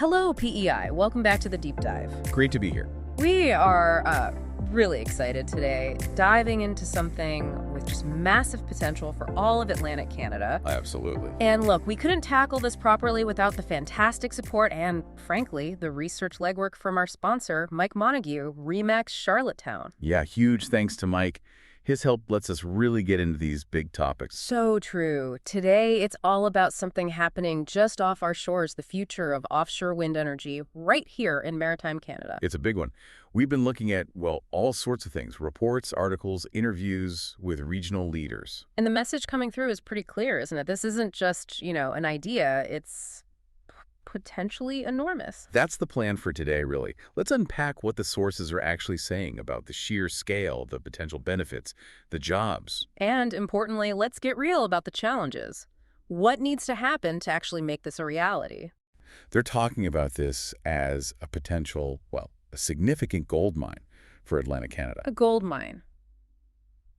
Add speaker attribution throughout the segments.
Speaker 1: Hello PEI, welcome back to the deep dive.
Speaker 2: Great to be here.
Speaker 1: We are really excited today, diving into something with just massive potential for all of Atlantic Canada.
Speaker 2: Absolutely.
Speaker 1: And look, we couldn't tackle this properly without the fantastic support and, frankly, the research legwork from our sponsor, Mike Montague, RE/MAX Charlottetown.
Speaker 2: Yeah, huge thanks to Mike. His help lets us really get into these big topics.
Speaker 1: So true. Today, it's all about something happening just off our shores, the future of offshore wind energy right here in Maritime, Canada.
Speaker 2: It's a big one. We've been looking at, well, all sorts of things, reports, articles, interviews with regional leaders.
Speaker 1: And the message coming through is pretty clear, isn't it? This isn't just, an idea. It's potentially enormous.
Speaker 2: That's the plan for today, really. Let's unpack what the sources are actually saying about the sheer scale, the potential benefits, the jobs.
Speaker 1: And importantly, let's get real about the challenges. What needs to happen to actually make this a reality?
Speaker 2: They're talking about this as a potential, well, a significant gold mine for Atlantic Canada.
Speaker 1: A gold mine.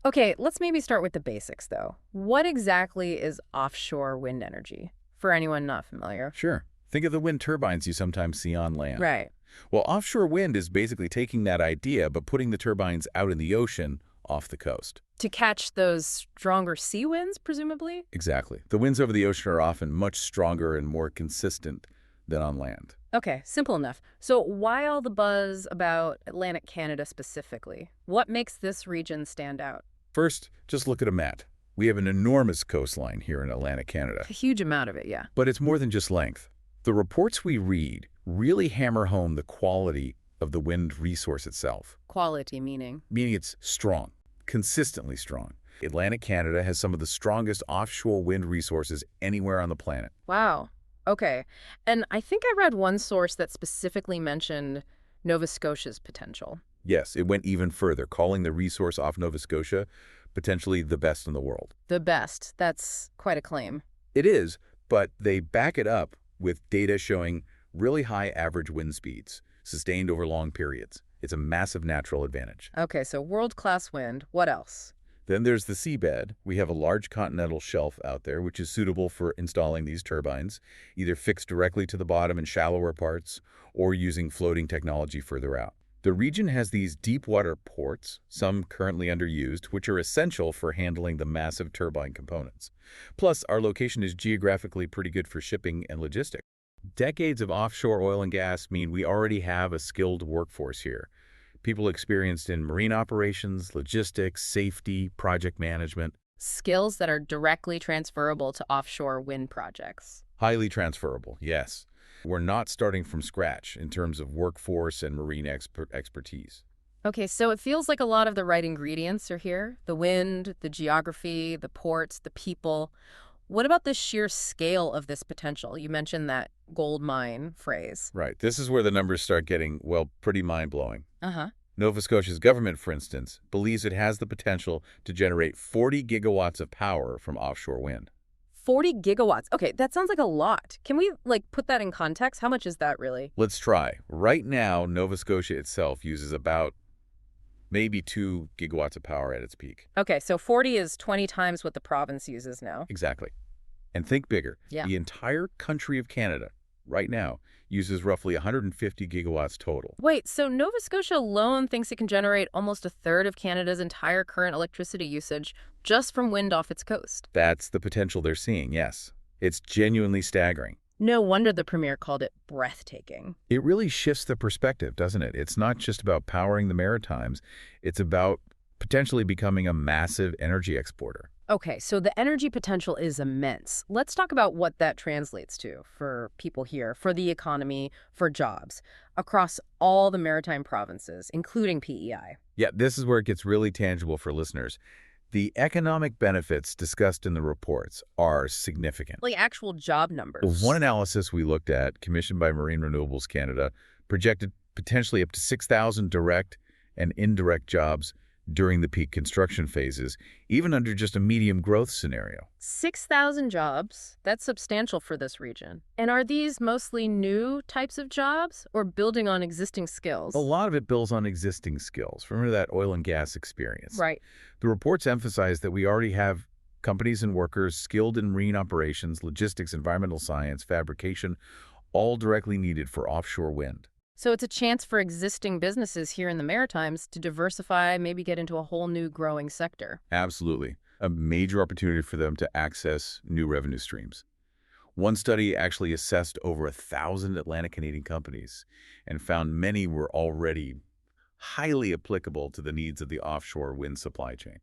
Speaker 1: Okay, let's maybe start with the basics, though. What exactly is offshore wind energy, for anyone not familiar?
Speaker 2: Sure. Think of the wind turbines you sometimes see on land.
Speaker 1: Right.
Speaker 2: Well, offshore wind is basically taking that idea but putting the turbines out in the ocean off the coast.
Speaker 1: To catch those stronger sea winds, presumably?
Speaker 2: Exactly. The winds over the ocean are often much stronger and more consistent than on land.
Speaker 1: Okay, simple enough. So why all the buzz about Atlantic Canada specifically? What makes this region stand out?
Speaker 2: First, just look at a map. We have an enormous coastline here in Atlantic Canada.
Speaker 1: A huge amount of it, yeah.
Speaker 2: But it's more than just length. The reports we read really hammer home the quality of the wind resource itself.
Speaker 1: Quality meaning?
Speaker 2: Meaning it's strong, consistently strong. Atlantic Canada has some of the strongest offshore wind resources anywhere on the planet.
Speaker 1: Wow. Okay. And I think I read one source that specifically mentioned Nova Scotia's potential.
Speaker 2: Yes, it went even further, calling the resource off Nova Scotia potentially the best in the world.
Speaker 1: The best. That's quite a claim.
Speaker 2: It is, but they back it up with data showing really high average wind speeds, sustained over long periods. It's a massive natural advantage.
Speaker 1: Okay, so world-class wind. What else?
Speaker 2: Then there's the seabed. We have a large continental shelf out there, which is suitable for installing these turbines, either fixed directly to the bottom in shallower parts or using floating technology further out. The region has these deep water ports, some currently underused, which are essential for handling the massive turbine components. Plus, our location is geographically pretty good for shipping and logistics. Decades of offshore oil and gas mean we already have a skilled workforce here. People experienced in marine operations, logistics, safety, project management.
Speaker 1: Skills that are directly transferable to offshore wind projects.
Speaker 2: Highly transferable, yes. We're not starting from scratch in terms of workforce and marine expertise.
Speaker 1: Okay, so it feels like a lot of the right ingredients are here. The wind, the geography, the ports, the people. What about the sheer scale of this potential? You mentioned that gold mine phrase.
Speaker 2: Right. This is where the numbers start getting, well, pretty mind-blowing.
Speaker 1: Uh-huh.
Speaker 2: Nova Scotia's government, for instance, believes it has the potential to generate 40 gigawatts of power from offshore wind.
Speaker 1: 40 gigawatts. Okay, that sounds like a lot. Can we, put that in context? How much is that really?
Speaker 2: Let's try. Right now, Nova Scotia itself uses about maybe 2 gigawatts of power at its peak.
Speaker 1: Okay, so 40 is 20 times what the province uses now.
Speaker 2: Exactly. And think bigger.
Speaker 1: Yeah.
Speaker 2: The entire country of Canada, right now, uses roughly 150 gigawatts total.
Speaker 1: Wait, so Nova Scotia alone thinks it can generate almost a third of Canada's entire current electricity usage just from wind off its coast.
Speaker 2: That's the potential they're seeing, yes. It's genuinely staggering.
Speaker 1: No wonder the premier called it breathtaking.
Speaker 2: It really shifts the perspective, doesn't it? It's not just about powering the Maritimes. It's about potentially becoming a massive energy exporter.
Speaker 1: Okay, so the energy potential is immense. Let's talk about what that translates to for people here, for the economy, for jobs, across all the maritime provinces, including PEI.
Speaker 2: Yeah, this is where it gets really tangible for listeners. The economic benefits discussed in the reports are significant.
Speaker 1: Like actual job numbers.
Speaker 2: One analysis we looked at, commissioned by Marine Renewables Canada, projected potentially up to 6,000 direct and indirect jobs during the peak construction phases, even under just a medium growth scenario.
Speaker 1: 6,000 jobs. That's substantial for this region. And are these mostly new types of jobs or building on existing skills?
Speaker 2: A lot of it builds on existing skills. Remember that oil and gas experience.
Speaker 1: Right.
Speaker 2: The reports emphasize that we already have companies and workers skilled in marine operations, logistics, environmental science, fabrication, all directly needed for offshore wind.
Speaker 1: So it's a chance for existing businesses here in the Maritimes to diversify, maybe get into a whole new growing sector.
Speaker 2: Absolutely. A major opportunity for them to access new revenue streams. One study actually assessed over 1,000 Atlantic Canadian companies and found many were already highly applicable to the needs of the offshore wind supply chain.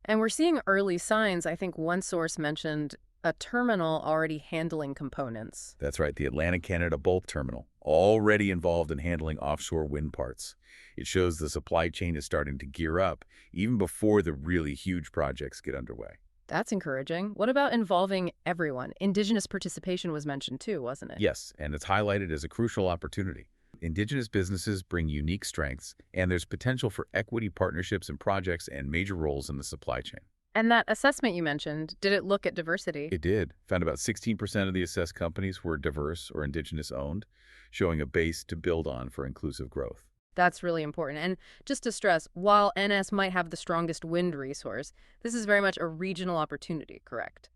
Speaker 1: And we're seeing early signs. I think one source mentioned a terminal already handling components.
Speaker 2: That's right, the Atlantic Canada Bulk Terminal, already involved in handling offshore wind parts. It shows the supply chain is starting to gear up even before the really huge projects get underway.
Speaker 1: That's encouraging. What about involving everyone? Indigenous participation was mentioned too, wasn't it?
Speaker 2: Yes, and it's highlighted as a crucial opportunity. Indigenous businesses bring unique strengths, and there's potential for equity partnerships and projects and major roles in the supply chain.
Speaker 1: And that assessment you mentioned, did it look at diversity?
Speaker 2: It did. Found about 16% of the assessed companies were diverse or indigenous owned, showing a base to build on for inclusive growth.
Speaker 1: That's really important. And just to stress, while NS might have the strongest wind resource, this is very much a regional opportunity, correct?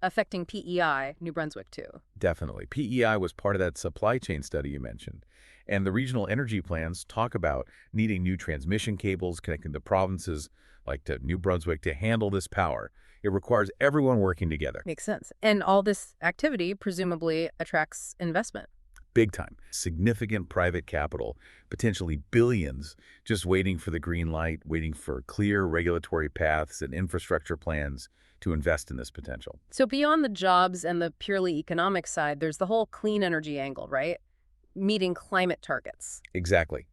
Speaker 1: Affecting PEI, New Brunswick, too.
Speaker 2: Definitely. PEI was part of that supply chain study you mentioned. And the regional energy plans talk about needing new transmission cables connecting the provinces, like to New Brunswick, to handle this power. It requires everyone working together.
Speaker 1: Makes sense. And all this activity presumably attracts investment.
Speaker 2: Big time. Significant private capital, potentially billions, just waiting for the green light, waiting for clear regulatory paths and infrastructure plans to invest in this potential.
Speaker 1: So beyond the jobs and the purely economic side, there's the whole clean energy angle, right? Meeting climate targets.
Speaker 2: Exactly.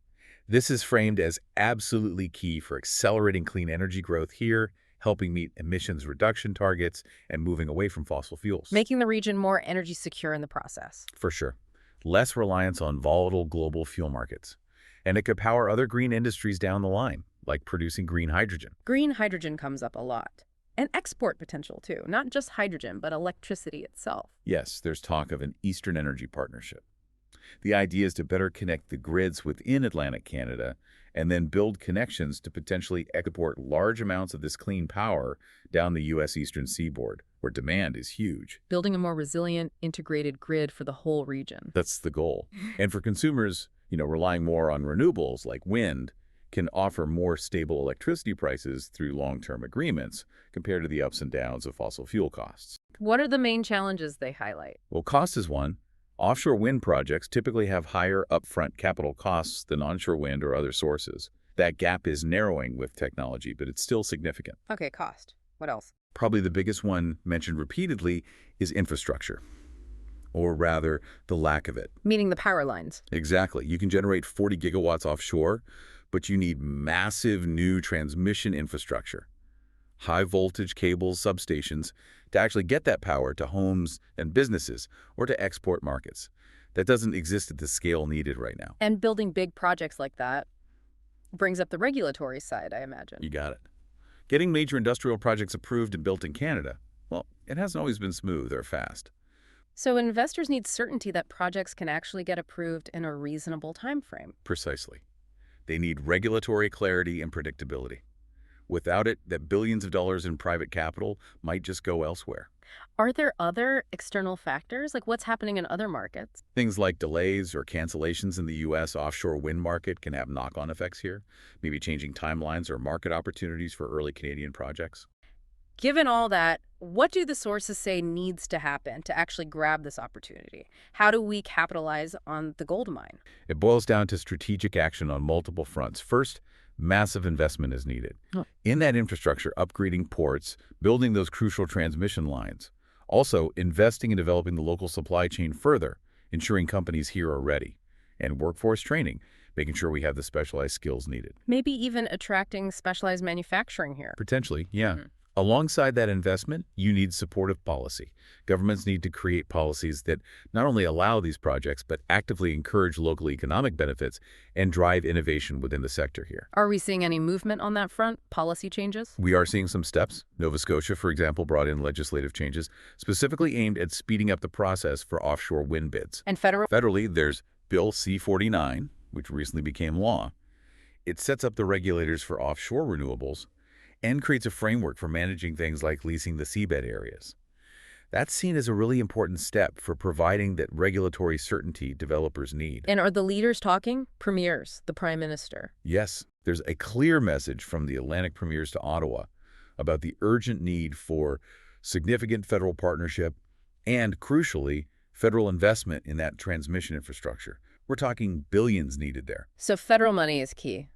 Speaker 2: This is framed as absolutely key for accelerating clean energy growth here, helping meet emissions reduction targets, and moving away from fossil fuels.
Speaker 1: Making the region more energy secure in the process.
Speaker 2: For sure. Less reliance on volatile global fuel markets. And it could power other green industries down the line, like producing green hydrogen.
Speaker 1: Green hydrogen comes up a lot. And export potential, too. Not just hydrogen, but electricity itself.
Speaker 2: Yes, there's talk of an Eastern Energy Partnership. The idea is to better connect the grids within Atlantic Canada and then build connections to potentially export large amounts of this clean power down the U.S. Eastern Seaboard, where demand is huge.
Speaker 1: Building a more resilient, integrated grid for the whole region.
Speaker 2: That's the goal. And for consumers, relying more on renewables like wind can offer more stable electricity prices through long-term agreements compared to the ups and downs of fossil fuel costs.
Speaker 1: What are the main challenges they highlight?
Speaker 2: Well, cost is one. Offshore wind projects typically have higher upfront capital costs than onshore wind or other sources. That gap is narrowing with technology, but it's still significant.
Speaker 1: Okay, cost. What else?
Speaker 2: Probably the biggest one mentioned repeatedly is infrastructure, or rather, the lack of it.
Speaker 1: Meaning the power lines.
Speaker 2: Exactly. You can generate 40 gigawatts offshore, but you need massive new transmission infrastructure, high voltage cables, substations, to actually get that power to homes and businesses or to export markets. That doesn't exist at the scale needed right now.
Speaker 1: And building big projects like that brings up the regulatory side, I imagine.
Speaker 2: You got it. Getting major industrial projects approved and built in Canada, well, it hasn't always been smooth or fast.
Speaker 1: So investors need certainty that projects can actually get approved in a reasonable time frame.
Speaker 2: Precisely. They need regulatory clarity and predictability. Without it, that billions of dollars in private capital might just go elsewhere.
Speaker 1: Are there other external factors? Like what's happening in other markets?
Speaker 2: Things like delays or cancellations in the U.S. offshore wind market can have knock-on effects here, maybe changing timelines or market opportunities for early Canadian projects.
Speaker 1: Given all that, what do the sources say needs to happen to actually grab this opportunity? How do we capitalize on the gold mine?
Speaker 2: It boils down to strategic action on multiple fronts. First, massive investment is needed. In that infrastructure, upgrading ports, building those crucial transmission lines. Also, investing in developing the local supply chain further, ensuring companies here are ready. And workforce training, making sure we have the specialized skills needed.
Speaker 1: Maybe even attracting specialized manufacturing here.
Speaker 2: Potentially, yeah. Alongside that investment, you need supportive policy. Governments need to create policies that not only allow these projects, but actively encourage local economic benefits and drive innovation within the sector here.
Speaker 1: Are we seeing any movement on that front? Policy changes?
Speaker 2: We are seeing some steps. Nova Scotia, for example, brought in legislative changes specifically aimed at speeding up the process for offshore wind bids.
Speaker 1: And federally,
Speaker 2: there's Bill C-49, which recently became law. It sets up the regulators for offshore renewables and creates a framework for managing things like leasing the seabed areas. That's seen as a really important step for providing that regulatory certainty developers need.
Speaker 1: And are the leaders talking? Premiers, the prime minister.
Speaker 2: Yes, there's a clear message from the Atlantic premiers to Ottawa about the urgent need for significant federal partnership and, crucially, federal investment in that transmission infrastructure. We're talking billions needed there.
Speaker 1: So federal money is key.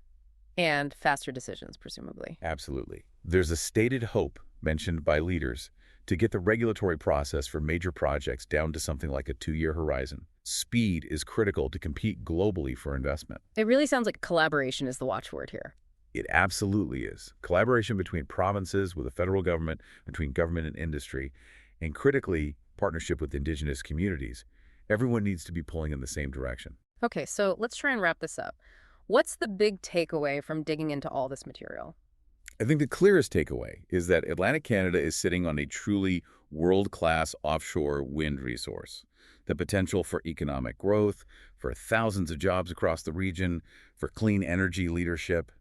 Speaker 1: And faster decisions, presumably.
Speaker 2: Absolutely. There's a stated hope mentioned by leaders to get the regulatory process for major projects down to something like a 2-year horizon. Speed is critical to compete globally for investment.
Speaker 1: It really sounds like collaboration is the watchword here.
Speaker 2: It absolutely is. Collaboration between provinces, with the federal government, between government and industry, and critically, partnership with indigenous communities. Everyone needs to be pulling in the same direction.
Speaker 1: Okay, so let's try and wrap this up. What's the big takeaway from digging into all this material?
Speaker 2: I think the clearest takeaway is that Atlantic Canada is sitting on a truly world-class offshore wind resource. The potential for economic growth, for thousands of jobs across the region, for clean energy leadership,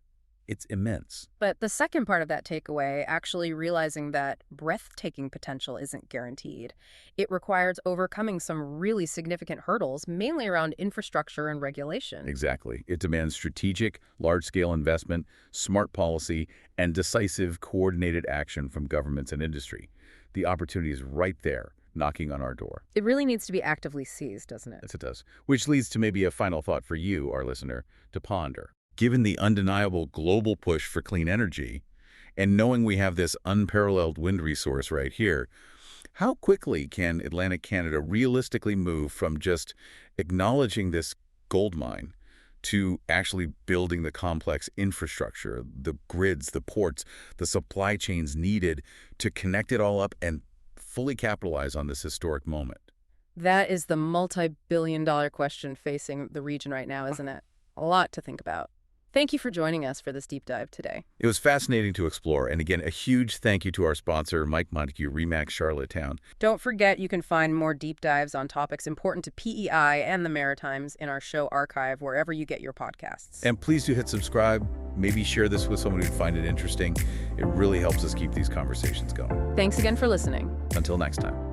Speaker 2: it's immense.
Speaker 1: But the second part of that takeaway, actually realizing that breathtaking potential isn't guaranteed. It requires overcoming some really significant hurdles, mainly around infrastructure and regulation.
Speaker 2: Exactly. It demands strategic, large-scale investment, smart policy, and decisive, coordinated action from governments and industry. The opportunity is right there, knocking on our door.
Speaker 1: It really needs to be actively seized, doesn't it?
Speaker 2: Yes, it does. Which leads to maybe a final thought for you, our listener, to ponder. Given the undeniable global push for clean energy, and knowing we have this unparalleled wind resource right here, how quickly can Atlantic Canada realistically move from just acknowledging this gold mine to actually building the complex infrastructure, the grids, the ports, the supply chains needed to connect it all up and fully capitalize on this historic moment?
Speaker 1: That is the multi-billion-dollar question facing the region right now, isn't it? A lot to think about. Thank you for joining us for this deep dive today.
Speaker 2: It was fascinating to explore, and again, a huge thank you to our sponsor, Mike Montague, Remax Charlottetown.
Speaker 1: Don't forget you can find more deep dives on topics important to PEI and the Maritimes in our show archive wherever you get your podcasts.
Speaker 2: And please do hit subscribe. Maybe share this with someone who'd find it interesting. It really helps us keep these conversations going.
Speaker 1: Thanks again for listening.
Speaker 2: Until next time.